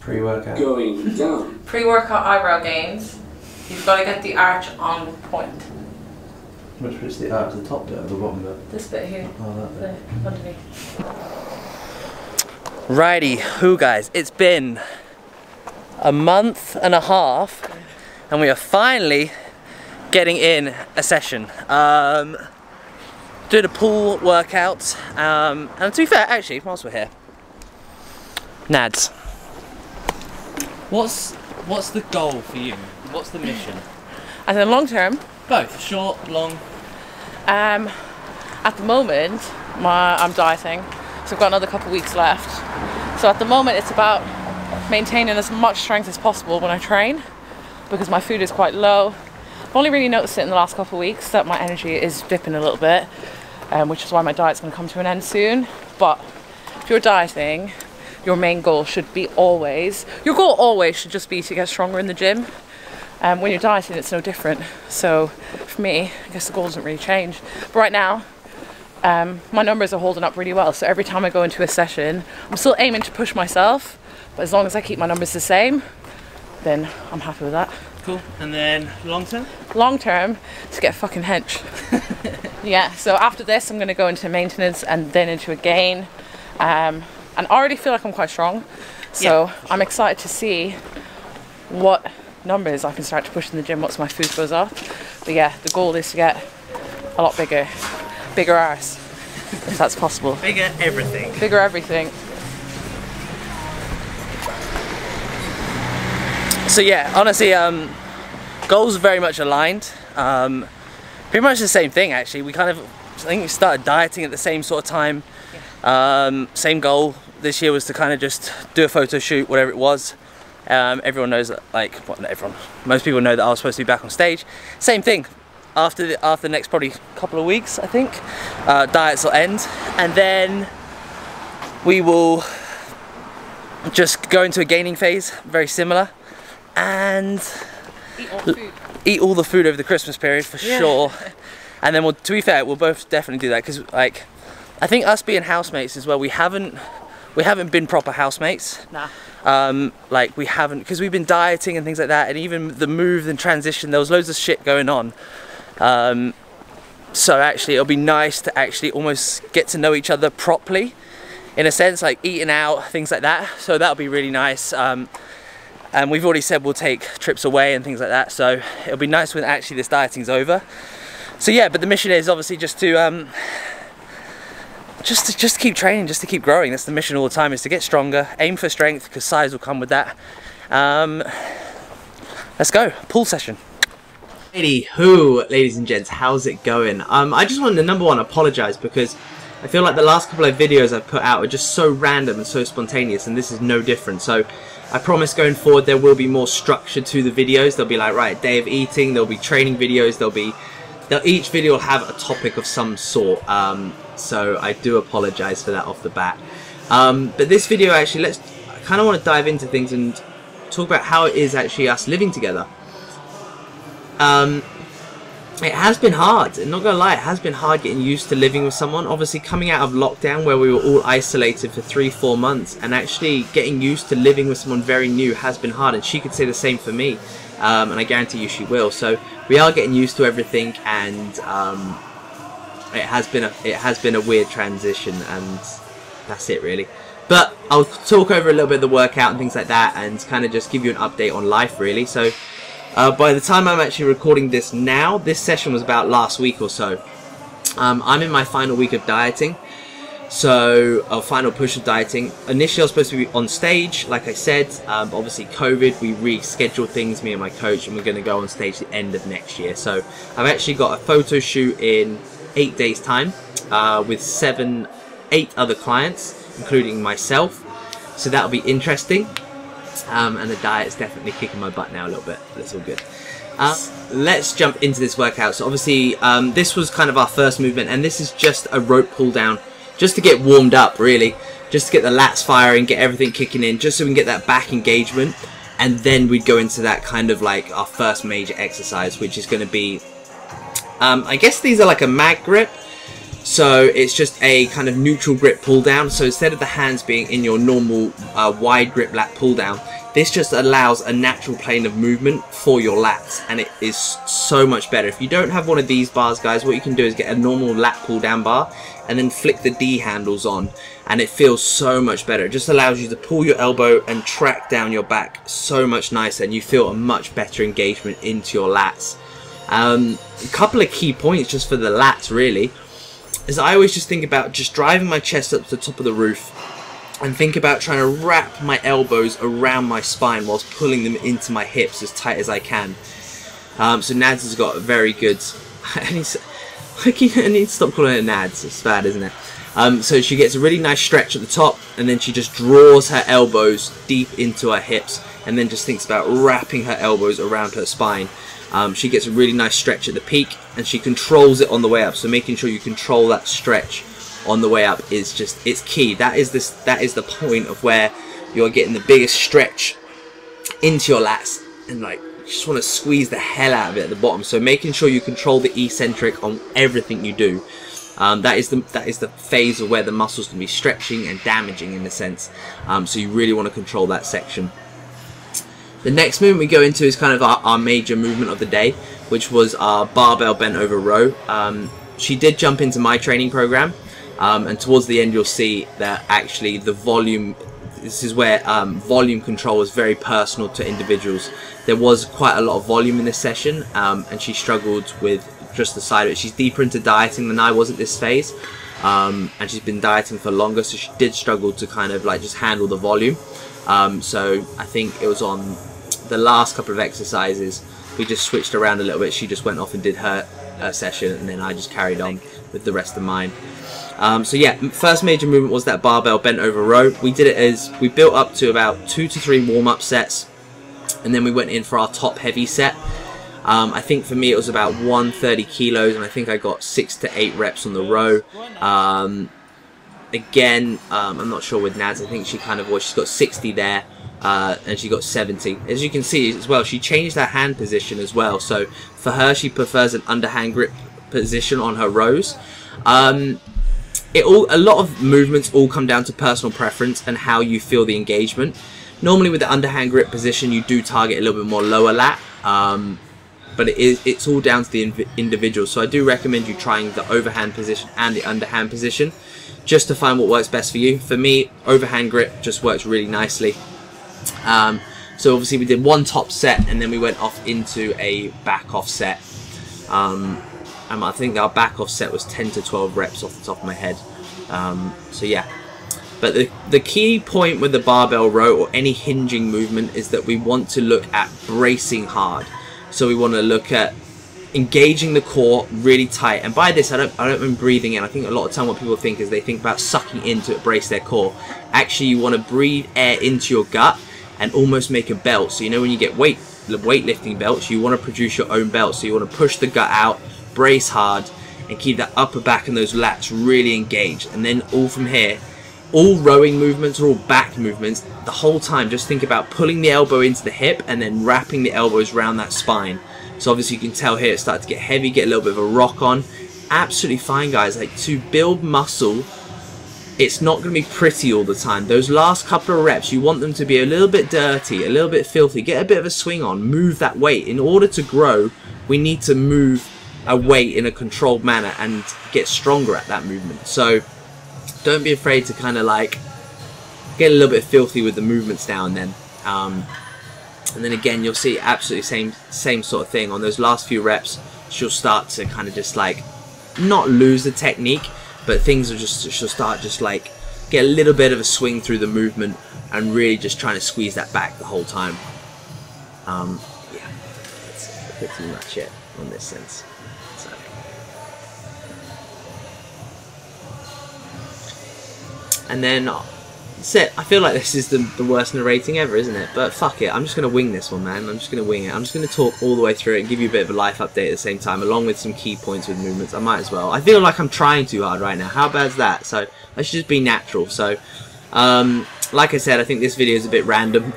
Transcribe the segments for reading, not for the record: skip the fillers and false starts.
Pre-workout. Going down. Pre-workout eyebrow gains. You've got to get the arch on point. Which bit's the arch? The top bit or the bottom bit? This bit here. Oh, that bit. Underneath. Righty, who guys, it's been a month and a half and we are finally getting in a session. Doing a pool workout, and to be fair, actually, whilst we're here, Nads, what's the goal for you? What's the mission? As in long term? Both, short, long. At the moment, I'm dieting, so I've got another couple of weeks left. So at the moment, it's about maintaining as much strength as possible when I train, because my food is quite low. I've only really noticed it in the last couple of weeks that my energy is dipping a little bit, which is why my diet's going to come to an end soon. But if you're dieting, your main goal should be your goal always should just be to get stronger in the gym. When you're dieting, it's no different. So for me, I guess the goal doesn't really change. But right now, my numbers are holding up really well. So every time I go into a session, I'm still aiming to push myself, but as long as I keep my numbers the same, then I'm happy with that. Cool. And then long term? Long term, to get fucking hench. Yeah, so after this, I'm going to go into maintenance and then into a gain. And I already feel like I'm quite strong. So yeah, I'm excited to see what numbers I can start to push in the gym once my food goes up. But yeah, the goal is to get a lot bigger arse, if that's possible. Bigger everything. Bigger everything. So yeah, honestly, goals are very much aligned. Pretty much the same thing actually. I think we started dieting at the same sort of time. Same goal this year was to kind of just do a photo shoot, whatever it was. Everyone knows that, like, well, not everyone, most people know that I was supposed to be back on stage. Same thing. After the next probably couple of weeks, I think, diets will end, and then we will just go into a gaining phase, very similar, and eat all the food over the Christmas period for sure. And then to be fair, we'll both definitely do that, because like, I think us being housemates as well, we haven't been proper housemates. Nah. Like we haven't, because we've been dieting and things like that, and even the move and transition, there was loads of shit going on. So actually it'll be nice to actually almost get to know each other properly, in a sense, like eating out, things like that. So that'll be really nice. And we've already said we'll take trips away and things like that, so it'll be nice when actually this dieting's over. So yeah, but the mission is obviously just to just keep training, just to keep growing. That's the mission all the time, is to get stronger, aim for strength, because size will come with that. Let's go, pool session. Anywho, ladies and gents, how's it going? I just wanted to, number one, apologise, because I feel like the last couple of videos I've put out are just so random and so spontaneous, and this is no different. So I promise going forward there will be more structure to the videos. There'll be like, right, day of eating, there'll be training videos, each video will have a topic of some sort. So I do apologise for that off the bat. But this video actually, I kind of want to dive into things and talk about how it is actually us living together. It has been hard, and not gonna lie, it has been hard getting used to living with someone. Obviously coming out of lockdown where we were all isolated for 3-4 months, and actually getting used to living with someone very new has been hard, and she could say the same for me, and I guarantee you she will. So we are getting used to everything, and it has been a weird transition, and that's it really. But I'll talk over a little bit of the workout and things like that, and kind of just give you an update on life really. So by the time I'm actually recording this now, this session was about last week or so. I'm in my final week of dieting, so a final push of dieting. Initially I was supposed to be on stage, like I said, but obviously COVID, we rescheduled things, me and my coach, and we're going to go on stage at the end of next year. So I've actually got a photo shoot in 8 days time with 8 other clients, including myself, so that'll be interesting. And the diet's definitely kicking my butt now a little bit. That's all good. Let's jump into this workout. So obviously this was kind of our first movement, and this is just a rope pull down, just to get warmed up really, just to get the lats firing, get everything kicking in, just so we can get that back engagement. And then we'd go into that kind of like our first major exercise, which is going to be I guess these are like a mag grip. So it's just a kind of neutral grip pull down. So instead of the hands being in your normal wide grip lat pull down, This just allows a natural plane of movement for your lats, and it is so much better. If you don't have one of these bars, guys, what you can do is get a normal lat pull down bar and then flick the D handles on, and it feels so much better. It just allows you to pull your elbow and track down your back so much nicer, and you feel a much better engagement into your lats. A couple of key points just for the lats really is I always just think about just driving my chest up to the top of the roof and think about trying to wrap my elbows around my spine whilst pulling them into my hips as tight as I can. So Nads has got a very good... I need to stop calling it Nads, it's bad, isn't it? So she gets a really nice stretch at the top, and then she just draws her elbows deep into her hips, and then just thinks about wrapping her elbows around her spine. She gets a really nice stretch at the peak, and she controls it on the way up. So making sure you control that stretch on the way up is just, it's key. That is the point of where you're getting the biggest stretch into your lats, and like you just want to squeeze the hell out of it at the bottom. So making sure you control the eccentric on everything you do. That is the phase of where the muscles can be stretching and damaging in a sense. So you really want to control that section. The next movement we go into is kind of our major movement of the day, which was our barbell bent over row. She did jump into my training program, and towards the end you'll see that actually the volume, this is where volume control is very personal to individuals. There was quite a lot of volume in this session, and she struggled with just the side of it. She's deeper into dieting than I was at this phase, and she's been dieting for longer, so she did struggle to kind of like just handle the volume. So I think it was on the last couple of exercises we just switched around a little bit. She just went off and did her session, and then I just carried on with the rest of mine. So yeah, first major movement was that barbell bent over row. We did it as, we built up to about 2 to 3 warm-up sets, and then we went in for our top heavy set. I think for me it was about 130 kilos, and I think I got 6 to 8 reps on the row. Again, I'm not sure with Nads, I think she kind of was, she's got 60 there, and she got 70. As you can see as well, she changed her hand position as well. So for her, she prefers an underhand grip position on her rows. A lot of movements all come down to personal preference and how you feel the engagement. Normally with the underhand grip position, you do target a little bit more lower lat, but it's all down to the individual. So I do recommend you trying the overhand position and the underhand position just to find what works best for you. For me, overhand grip just works really nicely. So obviously we did one top set, and then we went off into a back off set. And I think our back off set was 10 to 12 reps off the top of my head. So yeah, but the key point with the barbell row or any hinging movement is that we want to look at bracing hard. So we want to look at engaging the core really tight, and by this I don't mean breathing in. I think a lot of time what people think is they think about sucking in to brace their core. Actually, you want to breathe air into your gut and almost make a belt. So you know when you get weightlifting belts, you want to produce your own belt. So you want to push the gut out, brace hard, and keep that upper back and those lats really engaged. And then all from here, all rowing movements are all back movements. The whole time just think about pulling the elbow into the hip and then wrapping the elbows around that spine. So obviously you can tell here it started to get heavy, get a little bit of a rock on. Absolutely fine, guys. Like, to build muscle, it's not going to be pretty all the time. Those last couple of reps, you want them to be a little bit dirty, a little bit filthy. Get a bit of a swing on, move that weight. In order to grow, we need to move a weight in a controlled manner and get stronger at that movement. So don't be afraid to kind of like get a little bit filthy with the movements now and then. And then again, you'll see absolutely same sort of thing. On those last few reps, she'll start to kind of just like not lose the technique, but things are just, she'll start just like get a little bit of a swing through the movement and really just trying to squeeze that back the whole time. Yeah, that's pretty much it on this sense. So. And then I feel like this is the worst narrating ever, isn't it? But fuck it, I'm just going to wing this one, man. I'm just going to wing it. I'm just going to talk all the way through it and give you a bit of a life update at the same time, along with some key points with movements. I might as well. I feel like I'm trying too hard right now. How bad's that? So I should just be natural. So, like I said, I think this video is a bit random.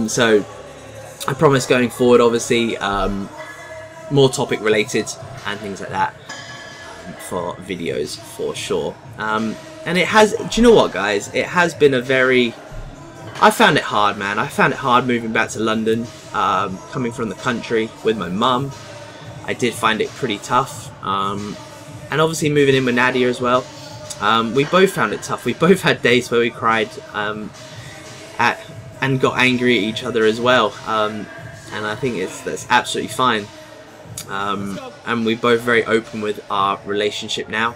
So I promise going forward, obviously, more topic related and things like that for videos for sure. And it has, do you know what, guys? It has been a very I found it hard, man. I found it hard moving back to London, coming from the country with my mum. I did find it pretty tough, and obviously moving in with Nadia as well. We both found it tough. We both had days where we cried and got angry at each other as well, and I think that's absolutely fine. And we're both very open with our relationship now.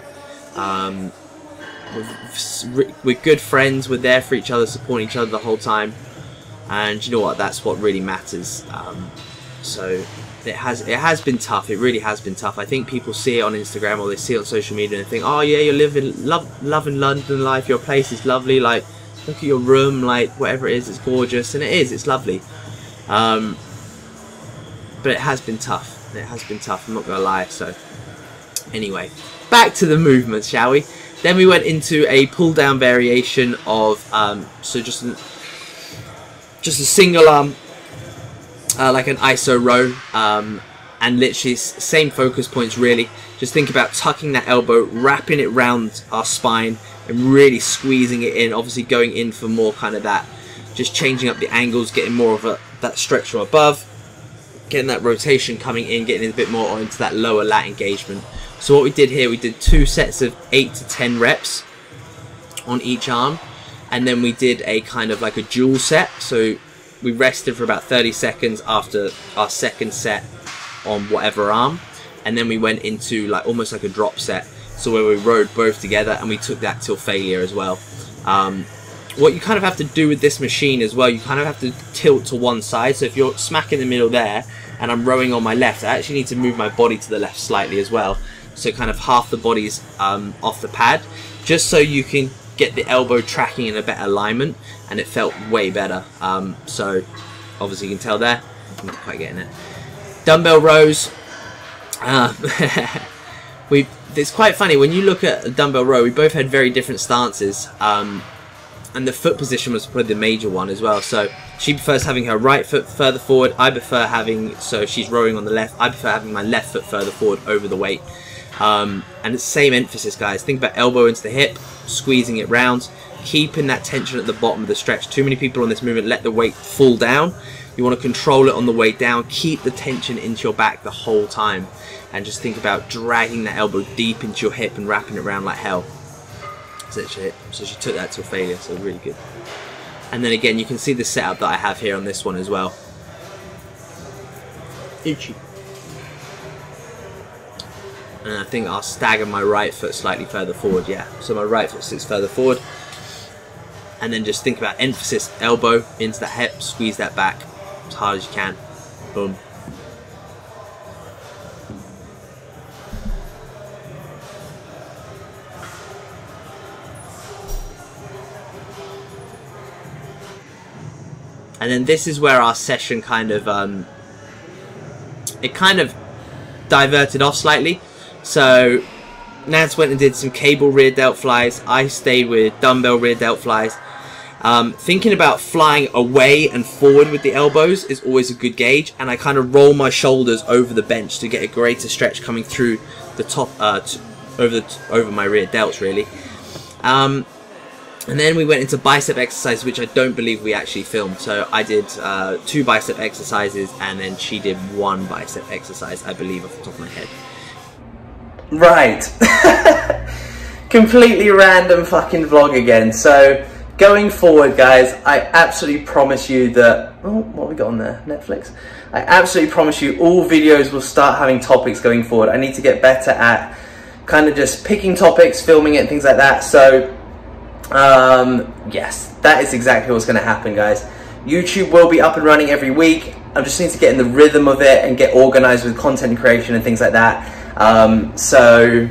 We're good friends. We're there for each other, supporting each other the whole time, and you know what? That's what really matters. So it has been tough. It really has been tough. I think people see it on Instagram or they see it on social media and they think, oh yeah, you're loving London life. Your place is lovely. Like, look at your room. Like, whatever it is, it's gorgeous, and it is. It's lovely. But it has been tough. It has been tough. I'm not gonna lie. So anyway, back to the movements, shall we? Then we went into a pull down variation of so just a single arm, like an iso row, and literally same focus points really. Just think about tucking that elbow, wrapping it round our spine, and really squeezing it in. Obviously going in for more kind of that, just changing up the angles, getting more of that stretch from above, getting that rotation coming in, getting a bit more into that lower lat engagement. So what we did here, we did 2 sets of 8 to 10 reps on each arm, and then we did a kind of like a dual set. So we rested for about 30 seconds after our second set on whatever arm, and then we went into like almost like a drop set, so where we rode both together, and we took that till failure as well. What you kind of have to do with this machine as well, you kind of have to tilt to one side. So if you're smack in the middle there and I'm rowing on my left, I actually need to move my body to the left slightly as well, so kind of half the body's off the pad, just so you can get the elbow tracking in a better alignment, and it felt way better. So obviously you can tell there, I'm not quite getting it. Dumbbell rows. It's quite funny when you look at a dumbbell row, we both had very different stances, and the foot position was probably the major one as well. So she prefers having her right foot further forward, I prefer having, so she's rowing on the left, I prefer having my left foot further forward over the weight. And it's the same emphasis, guys. Think about elbow into the hip, squeezing it round, keeping that tension at the bottom of the stretch. Too many people on this movement let the weight fall down. You want to control it on the way down, keep the tension into your back the whole time, and just think about dragging that elbow deep into your hip and wrapping it around like hell. So she took that to a failure, so really good. And then again, you can see the setup that I have here on this one as well. Itchy. And I think I'll stagger my right foot slightly further forward, yeah. So my right foot sits further forward. And then just think about emphasis, elbow into the hip, squeeze that back as hard as you can. Boom. And then this is where our session kind of, it kind of diverted off slightly. So Nance went and did some cable rear delt flies. I stayed with dumbbell rear delt flies. Thinking about flying away and forward with the elbows is always a good gauge, and I kind of roll my shoulders over the bench to get a greater stretch coming through the top, over my rear delts really. And then we went into bicep exercises, which I don't believe we actually filmed. So I did 2 bicep exercises, and then she did 1 bicep exercise, I believe, off the top of my head. Right. Completely random fucking vlog again. So going forward, guys, I absolutely promise you that... Oh, what have we got on there? Netflix? I absolutely promise you all videos will start having topics going forward. I need to get better at kind of just picking topics, filming it, and things like that. So... yes, that is exactly what's going to happen, guys. YouTube will be up and running every week. I just need to get in the rhythm of it and get organized with content creation and things like that. So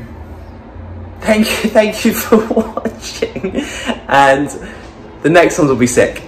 thank you for watching, and the next ones will be sick.